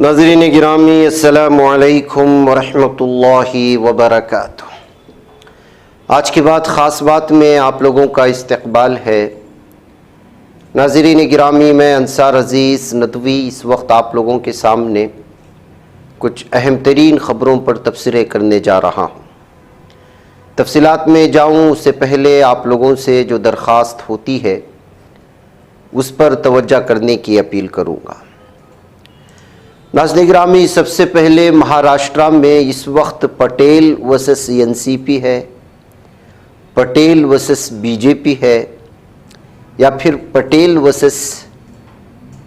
नाज़रीन गिरामी अस्सलामु अलैकुम वरहमतुल्लाहि वबरकातुह। आज की बात ख़ास बात में आप लोगों का इस्तक़बाल है। नाज़रीन गिरामी, मैं अंसार अज़ीज़ नदवी इस वक्त आप लोगों के सामने कुछ अहम तरीन ख़बरों पर तबसरे करने जा रहा हूँ। तफसीलात में जाऊँ उससे पहले आप लोगों से जो दरख्वास्त होती है उस पर तवज्जो करने की अपील करूँगा। नाज़रीन गिरामी, सबसे पहले महाराष्ट्र में इस वक्त पटेल वर्सेस एनसीपी है, पटेल वर्सेस बीजेपी है, या फिर पटेल वर्सेस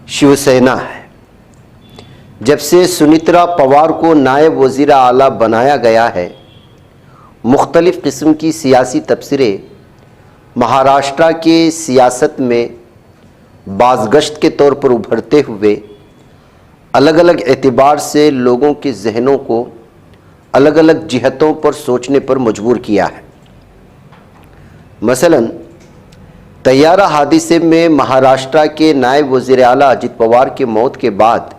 शिवसेना है। जब से सुनीत्रा पवार को नायब वज़ीर आला बनाया गया है, मुख्तलिफ़ किस्म की सियासी तबसरे महाराष्ट्र के सियासत में बाज़गश्त के तौर पर उभरते हुए अलग अलग एतबार से लोगों के जहनों को अलग अलग जिहतों पर सोचने पर मजबूर किया है। मसलन तैयारा हादिसे में महाराष्ट्र के नायब वज़ीर आला अजित पवार के मौत के बाद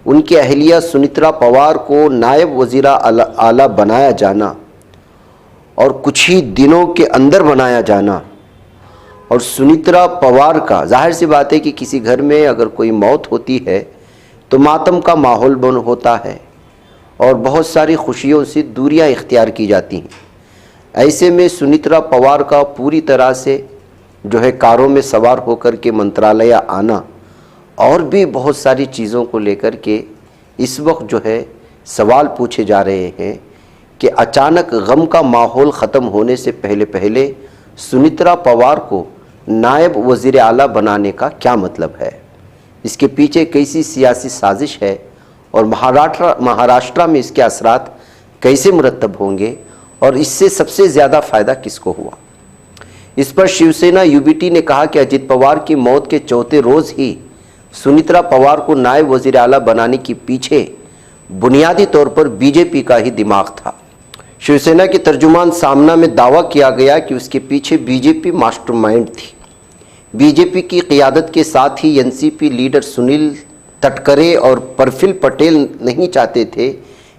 उनकी अहलिया सुनीत्रा पवार को नायब वज़ीर आला बनाया जाना और कुछ ही दिनों के अंदर बनाया जाना, और सुनीत्रा पवार का जाहिर सी बात है कि किसी घर में अगर कोई मौत होती है तो मातम का माहौल बन होता है और बहुत सारी खुशियों से दूरियां इख्तियार की जाती हैं। ऐसे में सुनीत्रा पवार का पूरी तरह से जो है कारों में सवार होकर के मंत्रालय आना और भी बहुत सारी चीज़ों को लेकर के इस वक्त जो है सवाल पूछे जा रहे हैं कि अचानक गम का माहौल ख़त्म होने से पहले पहले सुनीत्रा पवार को नायब वज़ीर आला बनाने का क्या मतलब है, इसके पीछे कैसी सियासी साजिश है और महाराष्ट्र में इसके असरात कैसे मुरतब होंगे और इससे सबसे ज़्यादा फ़ायदा किसको हुआ। इस पर शिवसेना यूबीटी ने कहा कि अजित पवार की मौत के चौथे रोज़ ही सुनीत्रा पवार को नायब वज़ीर आला बनाने के पीछे बुनियादी तौर पर बीजेपी का ही दिमाग था। शिवसेना के तर्जुमान सामना में दावा किया गया कि उसके पीछे बीजेपी मास्टरमाइंड थी। बीजेपी की क़ियादत के साथ ही एनसीपी लीडर सुनील तटकरे और प्रफुल्ल पटेल नहीं चाहते थे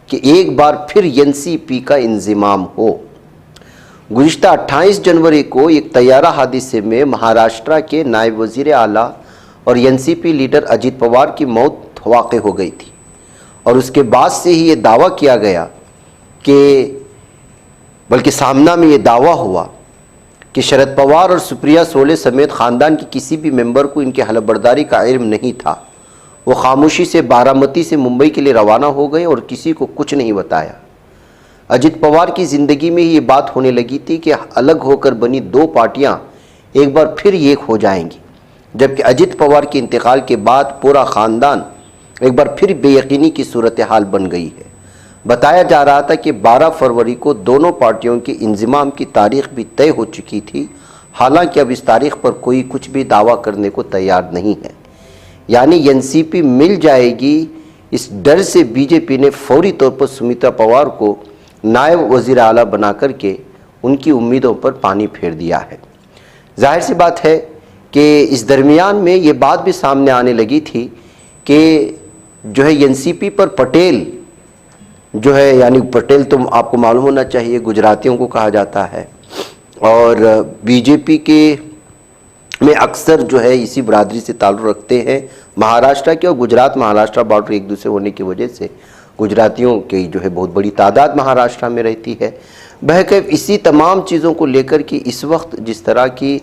कि एक बार फिर एनसीपी का इंज़िमाम हो। गुज़िश्ता 28 जनवरी को एक तैयारा हादसे में महाराष्ट्र के नायब वज़ीर आला और एनसीपी लीडर अजित पवार की मौत वाक़ हो गई थी, और उसके बाद से ही ये दावा किया गया कि बल्कि सामना में ये दावा हुआ कि शरद पवार और सुप्रिया सोले समेत ख़ानदान के किसी भी मेंबर को इनकी हलफबर्दारी का इल्म नहीं था। वो खामोशी से बारामती से मुंबई के लिए रवाना हो गए और किसी को कुछ नहीं बताया। अजित पवार की ज़िंदगी में ये बात होने लगी थी कि अलग होकर बनी दो पार्टियां एक बार फिर एक हो जाएंगी, जबकि अजित पवार के इंतकाल के बाद पूरा ख़ानदान एक बार फिर बेयकीनी की सूरत हाल बन गई है। बताया जा रहा था कि 12 फरवरी को दोनों पार्टियों के इंज़िमाम की तारीख़ भी तय हो चुकी थी। हालांकि अब इस तारीख़ पर कोई कुछ भी दावा करने को तैयार नहीं है, यानी एनसीपी मिल जाएगी। इस डर से बीजेपी ने फौरी तौर पर सुनीत्रा पवार को नायब वज़ीर आला बना करके उनकी उम्मीदों पर पानी फेर दिया है। जाहिर सी बात है कि इस दरमियान में ये बात भी सामने आने लगी थी कि जो है एनसीपी पर पटेल जो है, यानी पटेल तो आपको मालूम होना चाहिए गुजरातियों को कहा जाता है, और बीजेपी के में अक्सर जो है इसी बरादरी से ताल्लुक़ रखते हैं। महाराष्ट्र के और गुजरात महाराष्ट्र बॉर्डर एक दूसरे होने की वजह से गुजरातियों की जो है बहुत बड़ी तादाद महाराष्ट्र में रहती है। बहरकैफ इसी तमाम चीज़ों को लेकर कि इस वक्त जिस तरह की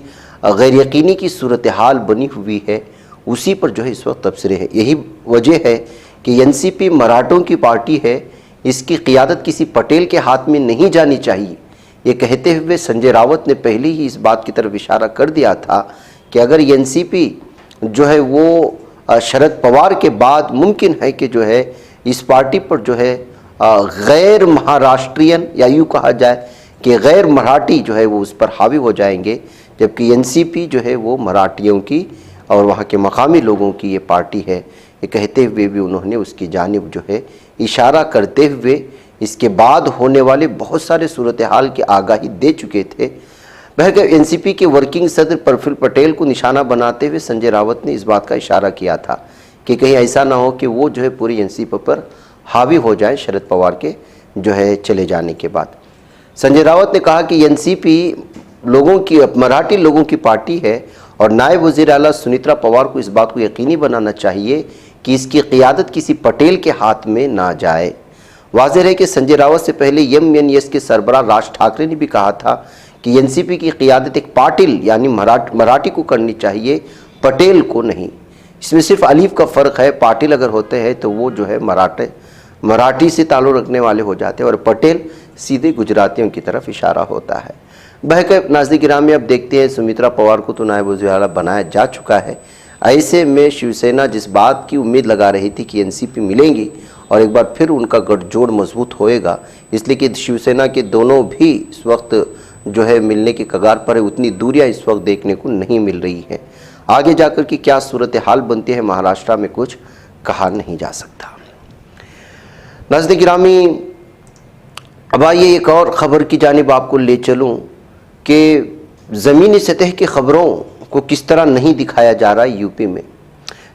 गैर यकीनी की सूरत हाल बनी हुई है उसी पर जो है इस वक्त तबसरे हैं। यही वजह है कि एनसीपी मराठों की पार्टी है, इसकी क़ियादत किसी पटेल के हाथ में नहीं जानी चाहिए। ये कहते हुए संजय रावत ने पहले ही इस बात की तरफ इशारा कर दिया था कि अगर एनसीपी जो है वो शरद पवार के बाद मुमकिन है कि जो है इस पार्टी पर जो है गैर महाराष्ट्रियन या यूँ कहा जाए कि गैर मराठी जो है वो उस पर हावी हो जाएंगे, जबकि एनसीपी जो है वो मराठियों की और वहाँ के मकामी लोगों की ये पार्टी है। ये कहते हुए भी उन्होंने उसकी जानिब जो है इशारा करते हुए इसके बाद होने वाले बहुत सारे सूरत हाल की आगाही दे चुके थे। बहरकैफ एनसीपी के वर्किंग सदर प्रफुल्ल पटेल को निशाना बनाते हुए संजय रावत ने इस बात का इशारा किया था कि कहीं ऐसा ना हो कि वो जो है पूरी एनसीपी पर हावी हो जाए शरद पवार के जो है चले जाने के बाद। संजय राउत ने कहा कि एनसीपी लोगों की, मराठी लोगों की पार्टी है और नायब वज़ीर आला सुनीत्रा पवार को इस बात को यकीनी बनाना चाहिए कि इसकी क़ियादत किसी पटेल के हाथ में ना जाए। वाज़ेह है कि संजय राउत से पहले एमएनएस के सरबराह राज ठाकरे ने भी कहा था कि एनसीपी की क़ियादत एक पाटिल यानी मराठी को करनी चाहिए, पटेल को नहीं। इसमें सिर्फ अलीफ का फ़र्क है, पाटिल अगर होते हैं तो वो जो है मराठी से ताल्लुक़ रखने वाले हो जाते हैं और पटेल सीधे गुजरातियों की तरफ इशारा होता है। बहरकैफ नाज़रीन गिरामी, अब देखते हैं सुमित्रा पवार को तो नायब वज़ीर आला बनाया जा चुका है। ऐसे में शिवसेना जिस बात की उम्मीद लगा रही थी कि एनसीपी मिलेंगी और एक बार फिर उनका गठजोड़ मजबूत होएगा, इसलिए कि शिवसेना के दोनों भी इस वक्त जो है मिलने के कगार पर है, उतनी दूरियां इस वक्त देखने को नहीं मिल रही हैं। आगे जाकर की क्या सूरत हाल बनती है महाराष्ट्र में कुछ कहा नहीं जा सकता। नाज़रीन गिरामी, अब आइए एक और ख़बर की जानिब आपको ले चलूँ कि ज़मीनी सतह की ख़बरों को किस तरह नहीं दिखाया जा रहा है। यूपी में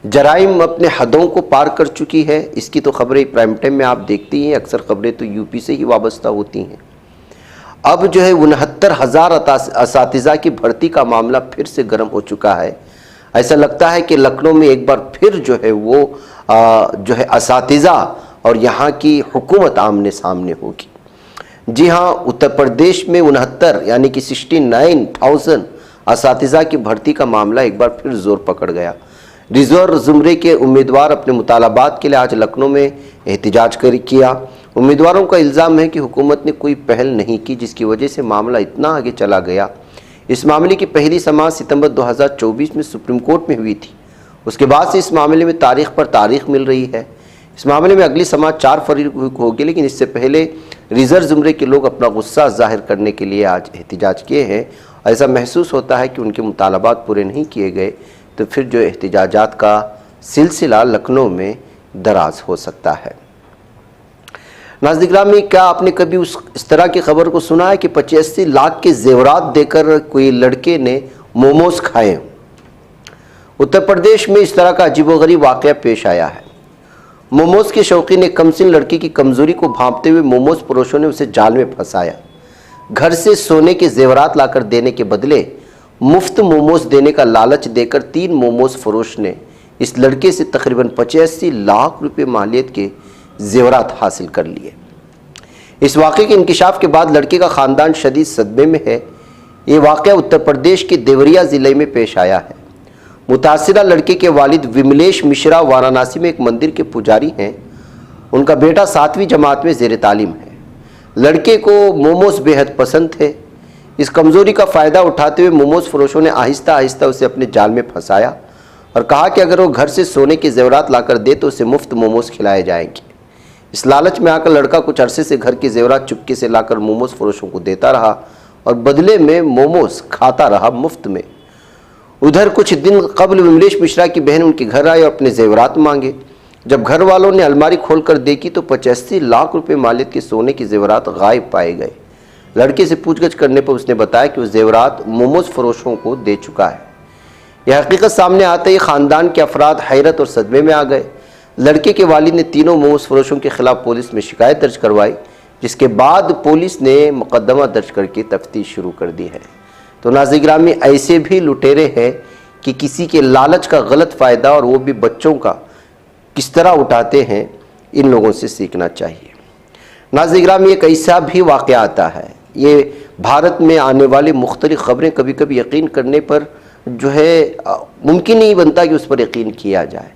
जराइम अपने हदों को पार कर चुकी है। इसकी तो खबरें प्राइम टाइम में आप देखती हैं, अक्सर खबरें तो यूपी से ही वाबस्ता होती हैं। अब जो है 69,000 असातिज़ा की भर्ती का मामला फिर से गर्म हो चुका है। ऐसा लगता है कि लखनऊ में एक बार फिर जो है वो जो है असातिज़ा और यहाँ की हुकूमत आमने सामने होगी। जी हाँ, उत्तर प्रदेश में 69 यानी कि 69,000 असातिज़ा की भर्ती का मामला एक बार फिर जोर पकड़ गया। रिजर्व ज़ुमरे के उम्मीदवार अपने मुतालबात के लिए आज लखनऊ में एहतिजाज किया। उम्मीदवारों का इल्ज़ाम है कि हुकूमत ने कोई पहल नहीं की, जिसकी वजह से मामला इतना आगे चला गया। इस मामले की पहली समाअत सितंबर 2024 में सुप्रीम कोर्ट में हुई थी। उसके बाद से इस मामले में तारीख पर तारीख मिल रही है। इस मामले में अगली समाअत 4 फरवरी को होगी, लेकिन इससे पहले रिजर्व ज़ुमरे के लोग अपना गुस्सा जाहिर करने के लिए आज एहतिजाज किए हैं। ऐसा महसूस होता है कि उनके मुतालबात पूरे नहीं किए गए तो फिर जो एहतिजाजात का सिलसिला लखनऊ में दराज हो सकता है। नाज़रीन गिरामी, क्या आपने कभी इस तरह की खबर को सुना है कि 85 लाख के जेवरात देकर कोई लड़के ने मोमोज खाए? उत्तर प्रदेश में इस तरह का अजीबोगरीब वाक़या पेश आया है। मोमोज के शौकीन एक कमसिन लड़की की कमज़ोरी को भांपते हुए मोमोज परोसों ने उसे जाल में फंसाया। घर से सोने के जेवरात लाकर देने के बदले मुफ्त मोमोज देने का लालच देकर 3 मोमोज फरोश ने इस लड़के से तकरीबन 85 लाख रुपए मालियत के जेवरात हासिल कर लिए। इस वाक़े के इंकिशाफ के बाद लड़के का ख़ानदान शदीद सदमे में है। ये वाक़या उत्तर प्रदेश के देवरिया ज़िले में पेश आया है। मुतासिरा लड़के के वालिद विमलेश मिश्रा वाराणसी में एक मंदिर के पुजारी हैं। उनका बेटा 7वीं जमात में ज़ेर तालीम है। लड़के को मोमोज बेहद पसंद थे। इस कमज़ोरी का फ़ायदा उठाते हुए मोमोज फरोशों ने आहिस्ता आहिस्ता उसे अपने जाल में फंसाया और कहा कि अगर वो घर से सोने के जेवरात लाकर दे तो उसे मुफ्त मोमोज खिलाए जाएंगे। इस लालच में आकर लड़का कुछ अरसे से घर के जेवरात चुपके से लाकर मोमोज फरोशों को देता रहा और बदले में मोमोज खाता रहा मुफ्त में। उधर कुछ दिन कबल विमलेश मिश्रा की बहन उनके घर आए और अपने जेवरात मांगे। जब घर वालों ने अलमारी खोलकर देखी तो 85 लाख रुपए मालियत के सोने के जेवरात गायब पाए गए। लड़के से पूछगछ करने पर उसने बताया कि वो जेवरात मोमोज फरोशों को दे चुका है। यह हकीकत सामने आते ही ख़ानदान के अफराद हैरत और सदमे में आ गए। लड़के के वालिद ने तीनों मोमोज फरोशों के खिलाफ पुलिस में शिकायत दर्ज करवाई, जिसके बाद पुलिस ने मुकदमा दर्ज करके तफ्तीश शुरू कर दी है। तो नाज़रीन गिरामी, ऐसे भी लुटेरे हैं कि किसी के लालच का गलत फ़ायदा और वो भी बच्चों का किस तरह उठाते हैं, इन लोगों से सीखना चाहिए। नाज़रीन गिरामी, एक ऐसा भी वाक़या आता है, ये भारत में आने वाली मुख्तलिफ़ ख़बरें कभी कभी यकीन करने पर जो है मुमकिन नहीं बनता कि उस पर यकीन किया जाए।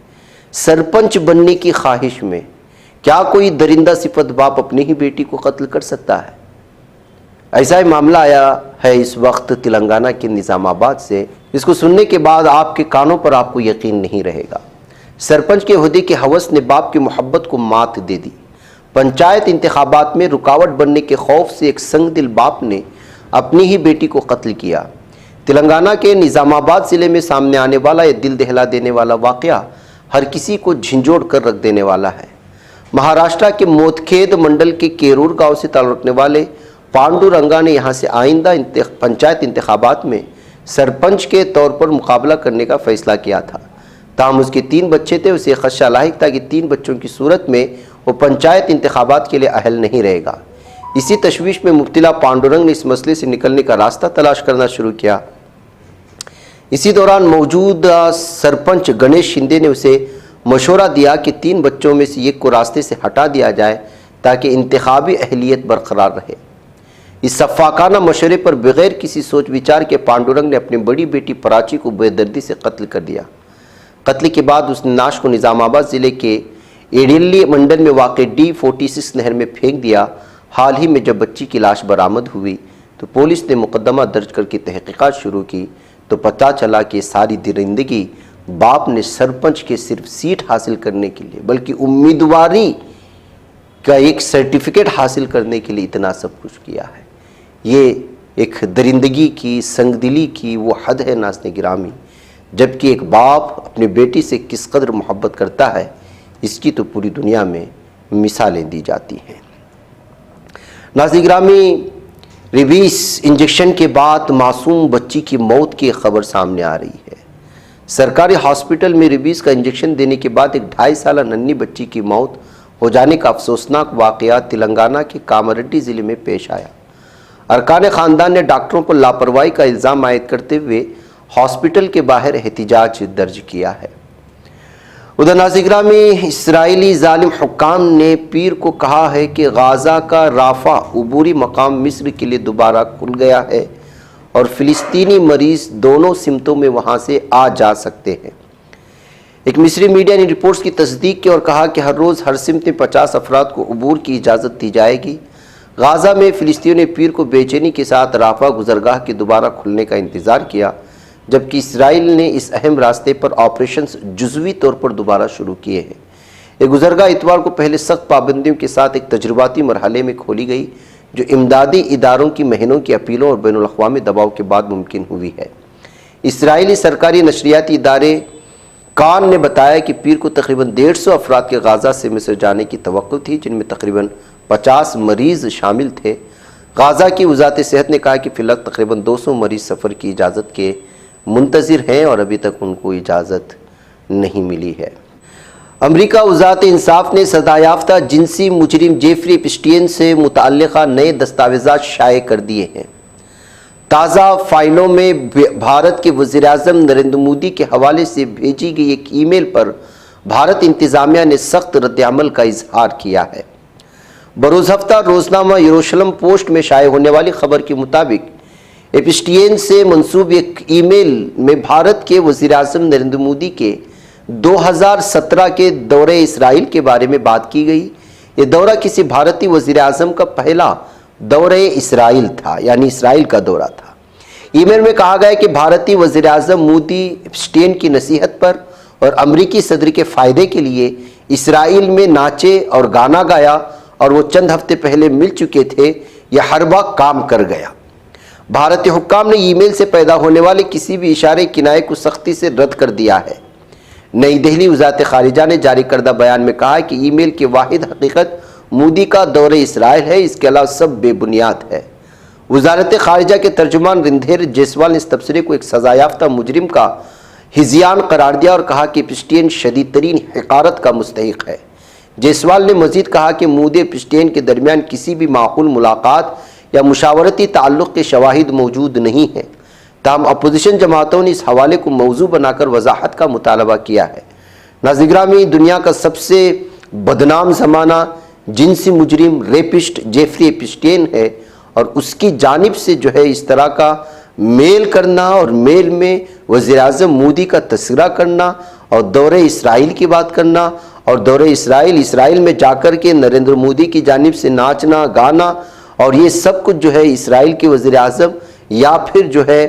सरपंच बनने की ख्वाहिश में क्या कोई दरिंदा सिफत बाप अपनी ही बेटी को कत्ल कर सकता है? ऐसा ही मामला आया है इस वक्त तेलंगाना के निज़ामाबाद से। इसको सुनने के बाद आपके कानों पर आपको यकीन नहीं रहेगा। सरपंच के ओहदे की हवस ने बाप की मोहब्बत को मात दे दी। पंचायत इंतखाबात में रुकावट बनने के खौफ से एक संगदिल बाप ने अपनी ही बेटी को कत्ल किया। तेलंगाना के निज़ामाबाद ज़िले में सामने आने वाला यह दिल दहला देने वाला वाक़या हर किसी को झंझोड़ कर रख देने वाला है। महाराष्ट्र के मोतखेद मंडल के केरूर गांव से ताल्लुक़ रखने वाले पांडुरंगा ने यहां से आइंदा पंचायत इंतखाबात में सरपंच के तौर पर मुकाबला करने का फैसला किया था। ताहम उसके 3 बच्चे थे। उसे खदशा लाहिक था कि 3 बच्चों की सूरत में वो पंचायत इंतखाबात के लिए अहल नहीं रहेगा। इसी तशवीश में मुब्तला पांडुरंग ने इस मसले से निकलने का रास्ता तलाश करना शुरू किया। इसी दौरान मौजूदा सरपंच गणेश शिंदे ने उसे मशवरा दिया कि 3 बच्चों में से एक को रास्ते से हटा दिया जाए ताकि इंतखाबी अहलियत बरकरार रहे। इस सफ़ाकाना मशवरे पर बगैर किसी सोच विचार के पांडुरंग ने अपनी बड़ी बेटी प्राची को बेदर्दी से कत्ल कर दिया। कत्ल के बाद उसने नाश को निज़ामाबाद ज़िले के एडिल्ली मंडल में वाक़ D46 नहर में फेंक दिया। हाल ही में जब बच्ची की लाश बरामद हुई तो पुलिस ने मुकदमा दर्ज करके तहकीकात शुरू की तो पता चला कि सारी दरिंदगी बाप ने सरपंच के सिर्फ सीट हासिल करने के लिए बल्कि उम्मीदवारी का एक सर्टिफिकेट हासिल करने के लिए इतना सब कुछ किया है। ये एक दरिंदगी की, संगदिली की वो हद है नाज़रीन गिरामी। जबकि एक बाप अपनी बेटी से किस कदर मोहब्बत करता है इसकी तो पूरी दुनिया में मिसालें दी जाती हैं। नाज़रीन गिरामी, रेबीज इंजेक्शन के बाद मासूम बच्ची की मौत की खबर सामने आ रही है। सरकारी हॉस्पिटल में रेबीज का इंजेक्शन देने के बाद एक 2.5 साला नन्ही बच्ची की मौत हो जाने का अफसोसनाक वाक़या तेलंगाना के कामारेड्डी ज़िले में पेश आया। अरकान ख़ानदान ने डॉक्टरों पर लापरवाही का इल्ज़ाम आयद करते हुए हॉस्पिटल के बाहर एहतिजाज दर्ज किया है। उधर नाज़रीन गिरामी, इसराइली ज़ालिम हुक्काम ने पीर को कहा है कि गाज़ा का राफ़ा उबूरी मकाम मिस्र के लिए दोबारा खुल गया है और फ़िलिस्तीनी मरीज़ दोनों सिमतों में वहाँ से आ जा सकते हैं। एक मिस्री मीडिया ने रिपोर्ट्स की तस्दीक की और कहा कि हर रोज़ हर सिमत में 50 अफराद को उबूर की इजाज़त दी जाएगी। गाज़ा में फ़िलिस्तीनियों ने पीर को बेचैनी के साथ राफ़ा गुज़रगाह के दोबारा खुलने का इंतज़ार किया, जबकि इसराइल ने इस अहम रास्ते पर ऑपरेशन जुज़वी तौर पर दोबारा शुरू किए हैं। ये गुज़रगाह इतवार को पहले सख्त पाबंदियों के साथ एक तजुर्बाती मरहले में खोली गई, जो इमदादी इदारों की महीनों की अपीलों और बैनुल अक़वामी दबाव के बाद मुमकिन हुई है। इसराइली सरकारी नशरियाती इदारे कान ने बताया कि पीर को तकरीबन 150 अफराद के गाज़ा से मिस्र जाने की तवक्कुह थी, जिनमें तकरीबन 50 मरीज़ शामिल थे। गाज़ा की वज़ारत सेहत ने कहा कि फ़िलहाल तकरीबन 200 मरीज़ सफ़र की इजाज़त के मुंतज़िर हैं और अभी तक उनको इजाज़त नहीं मिली है। अमरीका वज़ारत इंसाफ ने सज़ायाफ्ता जिनसी मुजरिम जेफरी एप्स्टीन से मुतअल्लिक़ा नए दस्तावेज़ात शाये कर दिए हैं। ताज़ा फाइलों में भारत के वज़ीर-ए-आज़म नरेंद्र मोदी के हवाले से भेजी गई एक ईमेल पर भारत इंतज़ामिया ने सख्त रद्द-ए-अमल का इजहार किया है। बरोज़ हफ्ता रोज़नामा यरूशलेम पोस्ट में शाये होने वाली खबर के मुताबिक एप्स्टीन से मंसूब एक ईमेल में भारत के वज़ीर-ए-आज़म नरेंद्र मोदी के 2017 के दौरे इसराइल के बारे में बात की गई। ये दौरा किसी भारतीय वज़ीर-ए-आज़म का पहला दौरे इसराइल था, यानी इसराइल का दौरा था। ईमेल में कहा गया कि भारतीय वज़ीर-ए-आज़म मोदी एप्स्टीन की नसीहत पर और अमरीकी सदर के फ़ायदे के लिए इसराइल में नाचे और गाना गाया और वो चंद हफ्ते पहले मिल चुके थे। यह हर बार काम कर गया। भारतीय हुक्काम ने ईमेल से पैदा होने वाले किसी भी इशारे किनाये को सख्ती से रद्द कर दिया है। नई दिल्ली वज़ारत ख़ारिजा ने जारी करदा बयान में कहा कि ईमेल की वाहिद हकीकत मोदी का दौरे इसराइल है, इसके अलावा सब बेबुनियाद है। वज़ारत ख़ारिजा के तर्जुमान रिंधेर जयसवाल ने इस तबसरे को एक सज़ायाफ्ता मुजरिम का हिज़ियान करार दिया और कहा कि एप्स्टीन शदीद तरीन हक़ारत का मुस्तहिक़ है। जयसवाल ने मज़ीद कहा कि मोदी एप्स्टीन के दरमियान किसी भी माक़ूल मुलाकात या मुशावरती ताल्लुक़ के शवाहिद मौजूद नहीं हैं। ताहम अपोजिशन जमातों ने इस हवाले को मौजू बनाकर वजाहत का मुतालबा किया है। नाज़रीन गिरामी, दुनिया का सबसे बदनाम ज़माना जिनसी मुजरिम रेपिस्ट जेफरी एप्स्टीन है और उसकी जानिब से जो है इस तरह का मेल करना और मेल में वज़ीर-ए-आज़म मोदी का तस्करा करना और दौरे इसराइल की बात करना और दौरे इसराइल में जाकर के नरेंद्र मोदी की जानिब से नाचना गाना और ये सब कुछ जो है इसराइल के वज़ीर-ए-आज़म या फिर जो है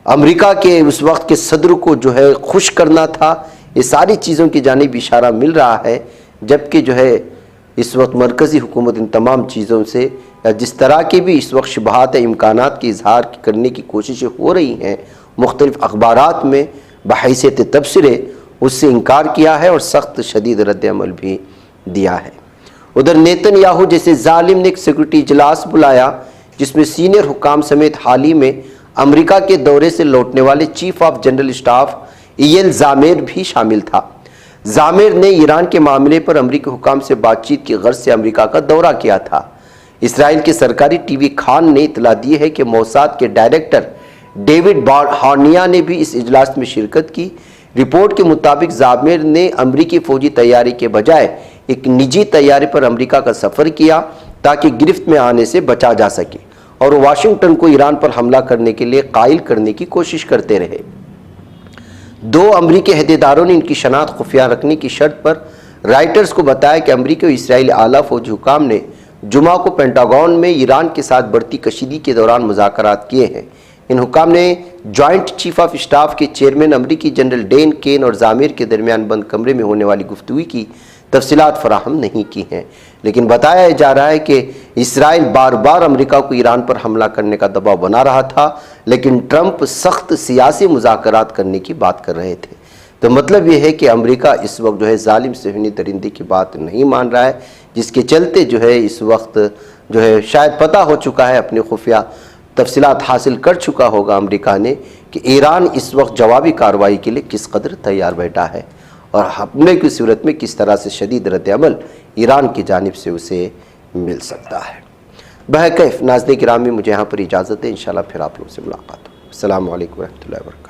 अमेरिका के उस वक्त के सदर को जो है खुश करना था। ये सारी चीज़ों की जानिब इशारा मिल रहा है, जबकि जो है इस वक्त मरकज़ी हुकूमत इन तमाम चीज़ों से या जिस तरह की भी इस वक्त शुबहात इम्कानात की इजहार करने की कोशिशें हो रही हैं मुख्तलिफ़ अखबारात में बहैसियत तबसरे, उससे इनकार किया है और सख्त शदीद रद्द-ए-अमल भी दिया है। उधर नेतन्याहू जैसे जालिम ने एक सिक्योरिटी इजलास बुलाया जिसमें सीनियर हुक्काम समेत हाल ही में अमेरिका के दौरे से लौटने वाले chief of general staff Eyal Zamir भी शामिल था। जामेर ने ईरान के मामले पर अमरीकी हुकाम से बातचीत की गर्ज से अमरीका का दौरा किया था। इसराइल के सरकारी टीवी खान ने इतला दी है कि मोसाद के डायरेक्टर डेविड हार्निया ने भी इस इजलास में शिरकत की। रिपोर्ट के मुताबिक जामेर ने अमरीकी फौजी तैयारी के बजाय एक निजी तैयारी पर अमरीका का सफ़र किया ताकि गिरफ्त में आने से बचा जा सके और वाशिंगटन को ईरान पर हमला करने के लिए कायल करने की कोशिश करते रहे। 2 अमरीकी अहदेदारों ने इनकी शनाख्त खुफिया रखने की शर्त पर राइटर्स को बताया कि अमरीकी और इसराइली आला फौजी हुकाम ने जुमा को पेंटागन में ईरान के साथ बढ़ती कशीदगी के दौरान मुज़ाकरात किए हैं। इन हुकाम ने जॉइंट चीफ ऑफ स्टाफ के चेयरमैन अमरीकी जनरल डेन केन और जामिर के दरमियान बंद कमरे में होने वाली गुफ्तगू की तफसीलात फराहम नहीं की हैं, लेकिन बताया जा रहा है कि इसराइल बार बार अमरीका को ईरान पर हमला करने का दबाव बना रहा था, लेकिन ट्रंप सख्त सियासी मुज़ाकरात करने की बात कर रहे थे। तो मतलब ये है कि अमरीका इस वक्त जो है जालिम सहनी दरिंदे की बात नहीं मान रहा है, जिसके चलते जो है इस वक्त जो है शायद पता हो चुका है, अपनी खुफिया तफसीलात हासिल कर चुका होगा अमरीका ने कि ईरान इस वक्त जवाबी कार्रवाई के लिए किस कदर तैयार बैठा है और हमले की सूरत में किस तरह से शदीद रद्द-ए-अमल ईरान की जानिब से उसे मिल सकता है। बहरकैफ नाज़रीन किरामी, मुझे यहाँ पर इजाज़त है। इंशाअल्लाह फिर आप लोगों से मुलाकात हो। अस्सलामु अलैकुम व रहमतुल्लाहि व बरकातहू।